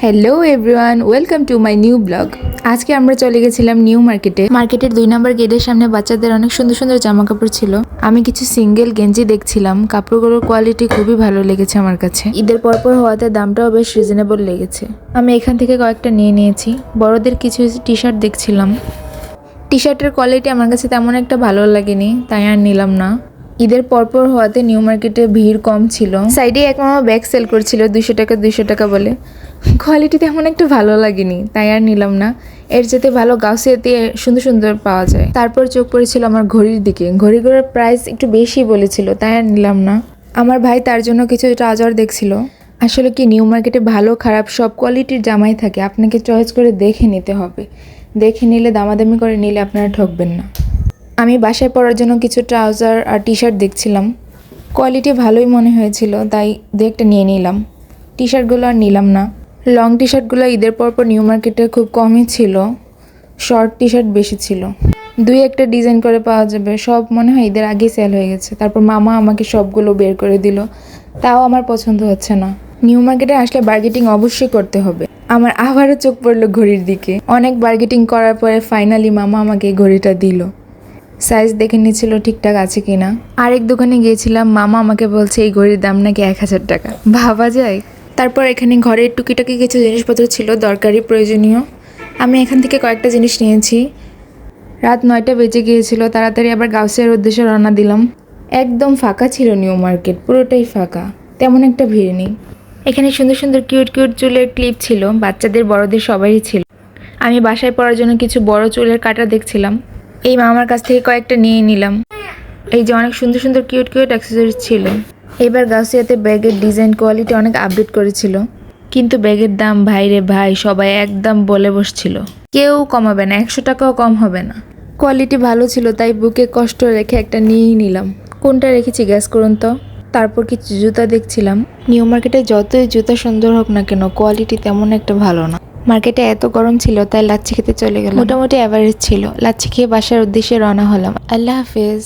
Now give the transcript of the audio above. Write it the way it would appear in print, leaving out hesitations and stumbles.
Hello everyone, welcome to my new blog. আজকে আমরা চলে গেছিলাম নিউ মার্কেটের 2 নম্বর গেটের সামনে বাচ্চাদের অনেক সুন্দর সুন্দর জামা কাপড় ছিল। আমি কিছু সিঙ্গেল গেঞ্জি দেখছিলাম, কাপড়গুলোর কোয়ালিটি খুবই ভালো লেগেছে আমার কাছে। ঈদের পরপর হওয়াতে দামটাও বেশ রিজনেবল লেগেছে। আমি এখান থেকে কয়েকটা নিয়ে নিয়েছি। বড়দের কিছু টি শার্ট দেখছিলাম। টি শার্টের কোয়ালিটি আমার কাছে তেমন একটা ভালো লাগেনি, তাই আর নিলাম না। ঈদের পরপর হওয়াতে নিউ মার্কেটে ভিড় কম ছিল। সাইডে এক মামা ব্যাগ সেল করছিল 200 টাকা বলে। কোয়ালিটি তেমন একটু ভালো লাগেনি, তাই আর নিলাম না। এর যেতে ভালো গাউসিয়াতে সুন্দর সুন্দর পাওয়া যায়। তারপর চোখ পড়েছিল আমার ঘড়ির দিকে। ঘড়িগুলোর প্রাইস একটু বেশি বলেছিল, তাই আর নিলাম না। আমার ভাই তার জন্য কিছু ট্রাউজার দেখছিল। আসলে কি, নিউ মার্কেটে ভালো খারাপ সব কোয়ালিটির জামাই থাকে, আপনাকে চয়েস করে দেখে নিতে হবে। দেখে নিলে দামাদামি করে নিলে আপনারা ঠকবেন না। আমি বাসায় পরার জন্য কিছু ট্রাউজার আর টি শার্ট দেখছিলাম। কোয়ালিটি ভালোই মনে হয়েছিল, তাই দু একটা নিয়ে নিলাম। টি শার্টগুলো আর নিলাম না। লং টি শার্টগুলো ঈদের পরপর নিউ মার্কেটে খুব কমই ছিল, শর্ট টি শার্ট বেশি ছিল। দুই একটা ডিজাইন করে পাওয়া যাবে, সব মনে হয় ঈদের আগেই সেল হয়ে গেছে। তারপর মামা আমাকে সবগুলো বের করে দিল, তাও আমার পছন্দ হচ্ছে না। নিউ মার্কেটে আসলে বার্গেটিং অবশ্যই করতে হবে। আমার আবারও চোখ পড়লো ঘড়ির দিকে। অনেক বার্গেটিং করার পরে ফাইনালি মামা আমাকে এই ঘড়িটা দিল। সাইজ দেখে নিচ্ছিল ঠিকঠাক আছে কিনা। আরেক দোকানে গিয়েছিলাম, মামা আমাকে বলছে এই ঘড়ির দাম নাকি 1000 টাকা। ভাবা যায়। তারপর এখানে ঘরের টুকিটাকি কিছু জিনিসপত্র ছিল দরকারি প্রয়োজনীয়। আমি এখান থেকে কয়েকটা জিনিস নিয়েছি। রাত 9টা বেজে গিয়েছিল, তাড়াতাড়ি আবার গাউসিয়ার উদ্দেশ্যে রওনা দিলাম। একদম ফাঁকা ছিল নিউ মার্কেট, পুরোটাই ফাঁকা, তেমন একটা ভিড় নেই। এখানে সুন্দর সুন্দর কিউট কিউট চুলের ক্লিপ ছিল, বাচ্চাদের বড়দের সবারই ছিল। আমি বাসায় পরার জন্য কিছু বড় চুলের কাটা দেখছিলাম। এই মামার কাছ থেকে কয়েকটা নিয়ে নিলাম। এই যে অনেক সুন্দর সুন্দর কিউট কিউট অ্যাক্সেসরিজ ছিল। এবার গাউসিয়াতে ব্যাগের ডিজাইন কোয়ালিটি অনেক আপডেট করেছিল, কিন্তু ব্যাগের দাম ভাইরে ভাই, সবাই একদম বলে বসছিল কেউ কমাবে না, 100 টাকাও কম হবে না। কোয়ালিটি ভালো ছিল, তাই বুকে কষ্ট রেখে একটা নিয়েই নিলাম। কোনটা রেখেছি গ্যাস করুন তো। তারপর কিছু জুতা দেখছিলাম। নিউ মার্কেটে যতই জুতা সুন্দর হোক না কেন, কোয়ালিটি তেমন একটা ভালো না। মার্কেটে এত গরম ছিল, তাই লাচ্ছি খেতে চলে গেলাম। মোটামুটি অ্যাভারেজ ছিল। লাচ্ছি খেয়ে বাসার উদ্দেশ্যে রওনা হলাম। আল্লাহ হাফেজ।